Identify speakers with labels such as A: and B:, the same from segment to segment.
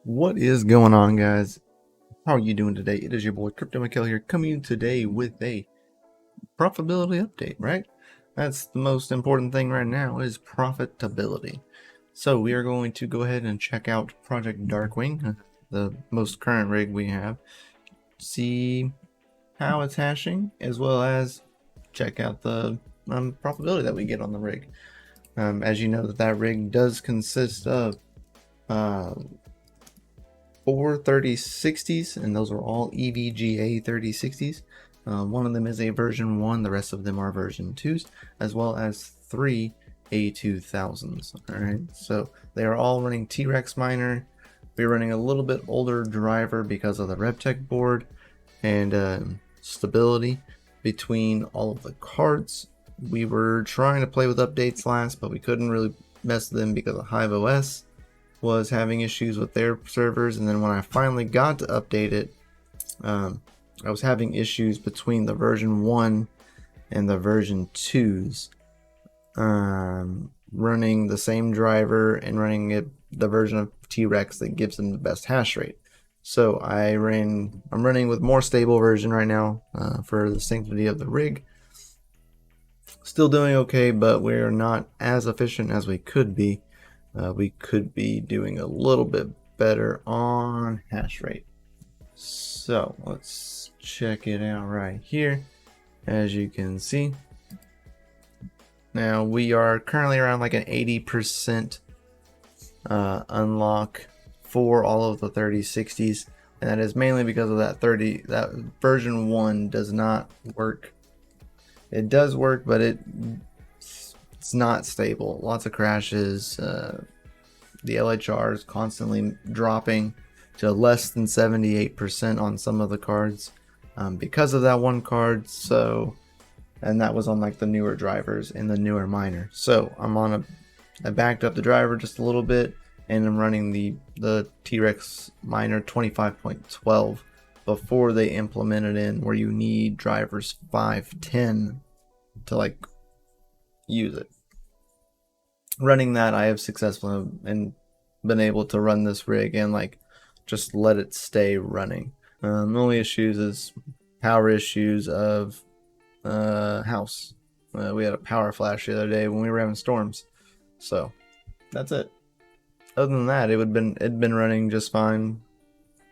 A: What is going on, guys? How are you doing today? It is your boy CryptoMykel here, coming today with a profitability update, right? That's the most important thing right now is profitability. So we are going to go ahead and check out Project Darkwing, the most current rig we have, see how it's hashing, as well as check out the profitability that we get on the rig. As you know, that rig does consist of uh, 4 3060s, and those are all EVGA 3060s. One of them is a version 1, the rest of them are version 2s, as well as 3 A2000s. Alright, so they are all running T-Rex miner. We're running a little bit older driver because of the RevTech board and stability between all of the cards. We were trying to play with updates last, but we couldn't really mess with them because of Hive OS was having issues with their servers, and then when I finally got to update it, I was having issues between the version 1 and the version 2s, running the same driver and running the version of T-Rex that gives them the best hash rate. So I'm running with more stable version right now for the sanctity of the rig. Still doing okay, but we're not as efficient as we could be. We could be doing a little bit better on hash rate. So let's check it out right here. As you can see, now we are currently around like an 80% unlock for all of the 3060s, and that is mainly because of that version 1 does not work. It does work, but it's not stable. Lots of crashes. The LHR is constantly dropping to less than 78% on some of the cards because of that one card. So, and that was on like the newer drivers and the newer miner. So I backed up the driver just a little bit, and I'm running the T-Rex miner 25.12 before they implemented in where you need drivers 510 to like use it. Running that, I have successfully and been able to run this rig and like just let it stay running. The only issues is power issues of house. We had a power flash the other day when we were having storms. So that's it. Other than that, it'd been running just fine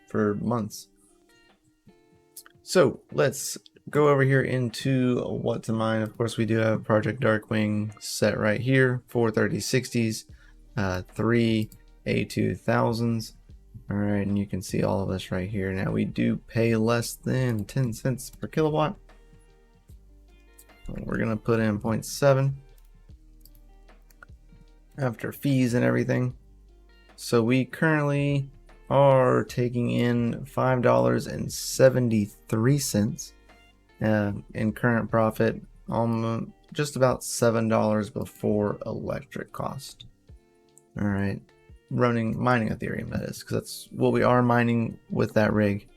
A: for months. So let's go over here into what to mine. Of course, we do have Project Darkwing set right here, 4 3060s, 3 A2000s. All right, and you can see all of this right here. Now we do pay less than 10 cents per kilowatt. We're gonna put in 0.7 after fees and everything. So we currently are taking in $5.73 in current profit, just about $7 before electric cost. All right, mining Ethereum, that is, because that's what we are mining with that rig,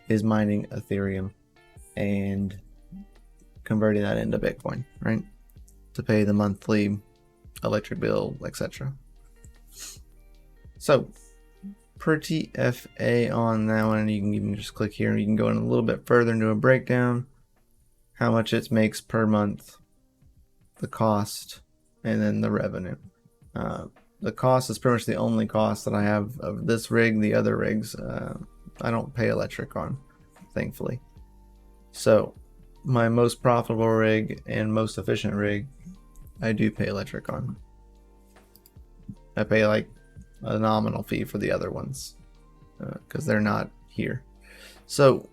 A: is mining Ethereum and converting that into Bitcoin, right, to pay the monthly electric bill, etc. So pretty FA on that one. You can even just click here and you can go in a little bit further into a breakdown, how much it makes per month, the cost, and then the revenue. The cost is pretty much the only cost that I have of this rig. The other rigs I don't pay electric on, thankfully. So my most profitable rig and most efficient rig, I do pay electric on. I pay like a nominal fee for the other ones because they're not here. So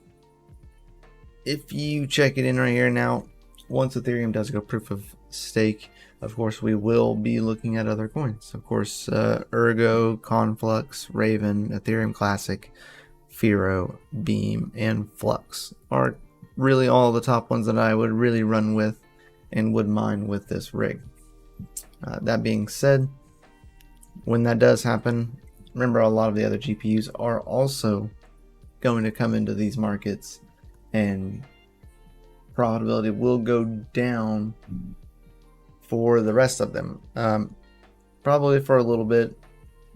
A: if you check it in right here now, once Ethereum does go proof of stake, of course we will be looking at other coins. Of course, Ergo, Conflux, Raven, Ethereum Classic, Firo, Beam, and Flux are really all the top ones that I would really run with and would mine with this rig. That being said, when that does happen, remember a lot of the other GPUs are also going to come into these markets, and profitability will go down for the rest of them. Probably for a little bit,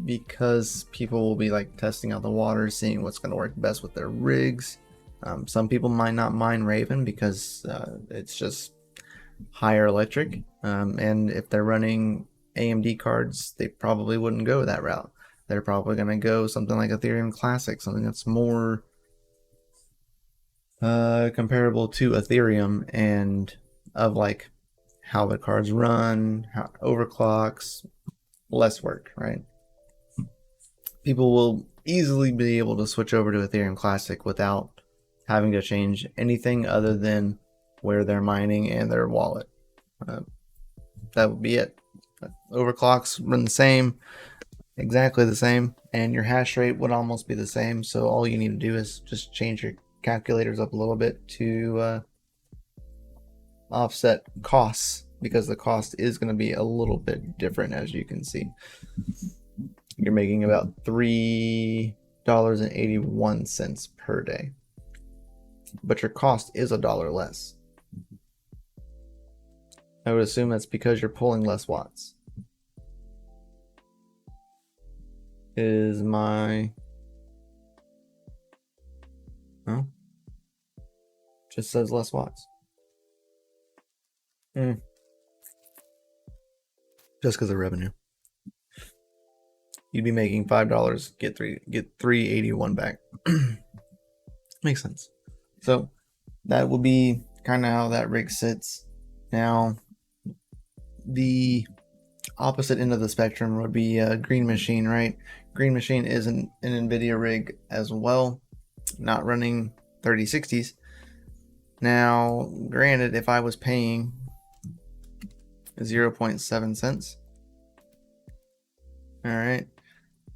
A: because people will be like testing out the water, seeing what's going to work best with their rigs. Some people might not mind Raven because it's just higher electric, and if they're running AMD cards, they probably wouldn't go that route. They're probably going to go something like Ethereum Classic, something that's more comparable to Ethereum and of like how the cards run, how overclocks, less work, right? People will easily be able to switch over to Ethereum Classic without having to change anything other than where they're mining and their wallet. That would be it. Overclocks run the same, exactly the same, and your hash rate would almost be the same. So all you need to do is just change your calculators up a little bit to offset costs, because the cost is going to be a little bit different, as you can see. You're making about $3.81 per day, but your cost is $1 less. I would assume that's because you're pulling less watts. Is my... Oh, just says less watts. Just because of revenue. You'd be making $5, get $3.81 back. Makes sense. So that will be kind of how that rig sits. Now, the opposite end of the spectrum would be Green Machine, right? Green Machine is an NVIDIA rig as well, not running 3060s. Now, granted, if I was paying 0.7 cents, all right,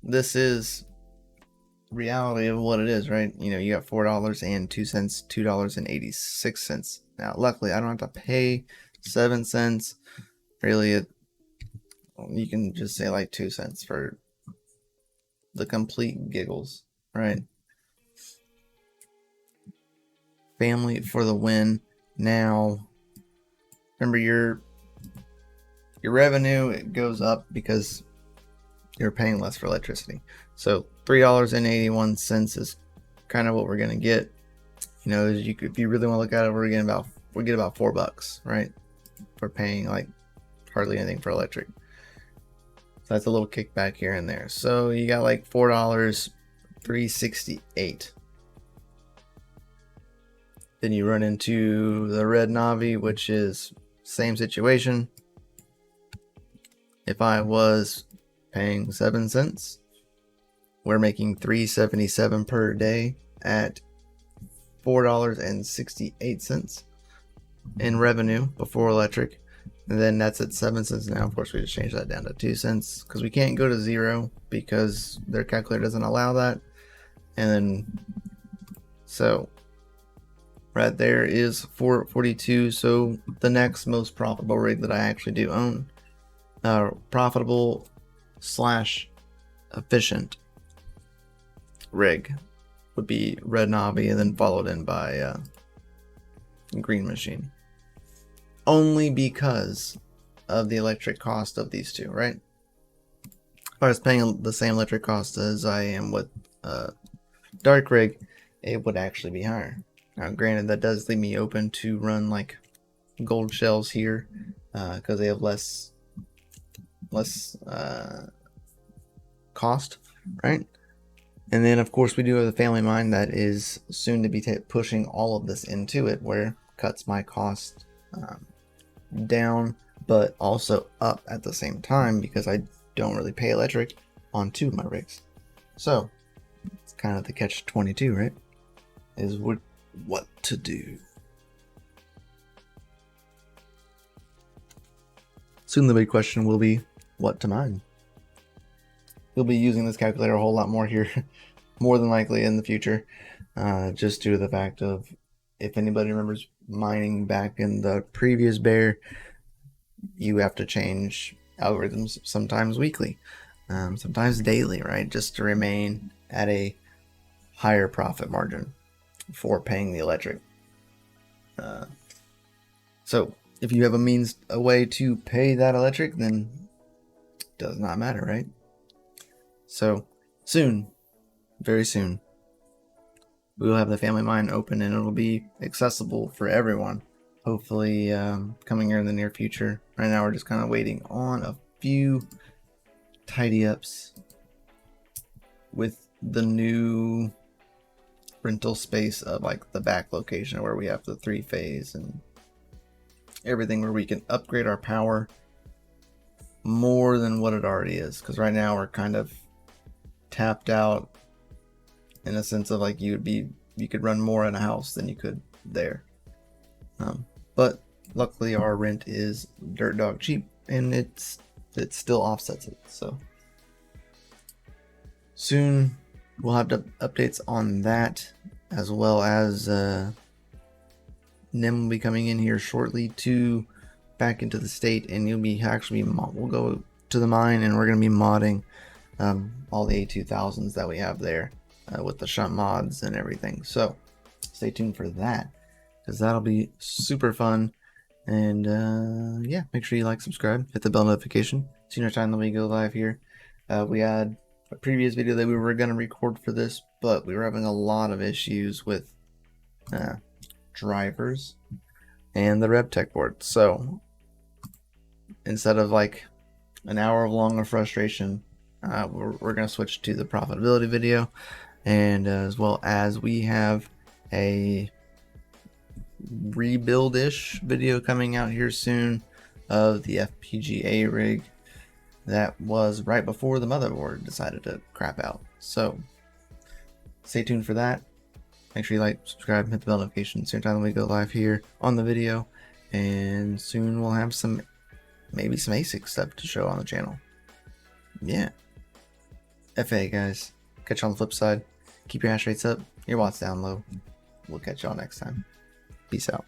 A: this is reality of what it is, right? You know, you got $4.02, $2.86. Now, luckily, I don't have to pay 7 cents. Really, you can just say like 2 cents for the complete giggles, right? Family for the win. Now, remember your revenue, it goes up because you're paying less for electricity. So $3.81 is kind of what we're gonna get. You know, if you really want to look at it, we get about $4, right? For paying like hardly anything for electric. So that's a little kickback here and there. So you got like $4, $3.68. Then you run into the red Navi, which is same situation. If I was paying 7 cents, we're making $3.77 per day at $4.68 in revenue before electric. And then that's at 7 cents now. Of course, we just changed that down to 2 cents because we can't go to 0 because their calculator doesn't allow that. And then, so right there is 442. So the next most profitable rig that I actually do own, profitable / efficient rig, would be Red Navi, and then followed in by Green Machine. Only because of the electric cost of these two, right? If I was paying the same electric cost as I am with Dark Rig, it would actually be higher. Now, granted, that does leave me open to run like gold shells here because they have less cost, right? And then, of course, we do have the TheFamilyMine that is soon to be pushing all of this into it, where cuts my cost down, but also up at the same time because I don't really pay electric on 2 of my rigs. So it's kind of the catch-22, right? Is what to do. Soon the big question will be what to mine. You'll be using this calculator a whole lot more here, more than likely in the future, just due to the fact of, if anybody remembers mining back in the previous bear, you have to change algorithms sometimes weekly, sometimes daily, right? Just to remain at a higher profit margin for paying the electric. So if you have a way to pay that electric, then it does not matter, right? So soon, very soon, we will have the FamilyMine open and it'll be accessible for everyone. Hopefully coming here in the near future. Right now we're just kind of waiting on a few tidy ups with the new rental space of like the back location where we have the 3-phase and everything, where we can upgrade our power more than what it already is, because right now we're kind of tapped out in a sense of like you could run more in a house than you could there, but luckily our rent is dirt dog cheap and it still offsets it. So soon we'll have updates on that, as well as Nim will be coming in here shortly to back into the state, and we'll go to the mine and we're going to be modding all the A2000s that we have there with the shunt mods and everything. So stay tuned for that, because that'll be super fun. And yeah, make sure you like, subscribe, hit the bell notification so you know time that we go live here. We had a previous video that we were going to record for this, but we were having a lot of issues with drivers and the RevTech board. So instead of like an hour long of frustration, we're going to switch to the profitability video, and as well as we have a rebuild-ish video coming out here soon of the FPGA rig that was right before the motherboard decided to crap out. So stay tuned for that. Make sure you like, subscribe, hit the bell notification same time we go live here on the video, and soon we'll have maybe some ASIC stuff to show on the channel. Yeah. FA guys, catch you on the flip side. Keep your hash rates up, your watts down low. We'll catch y'all next time. Peace out.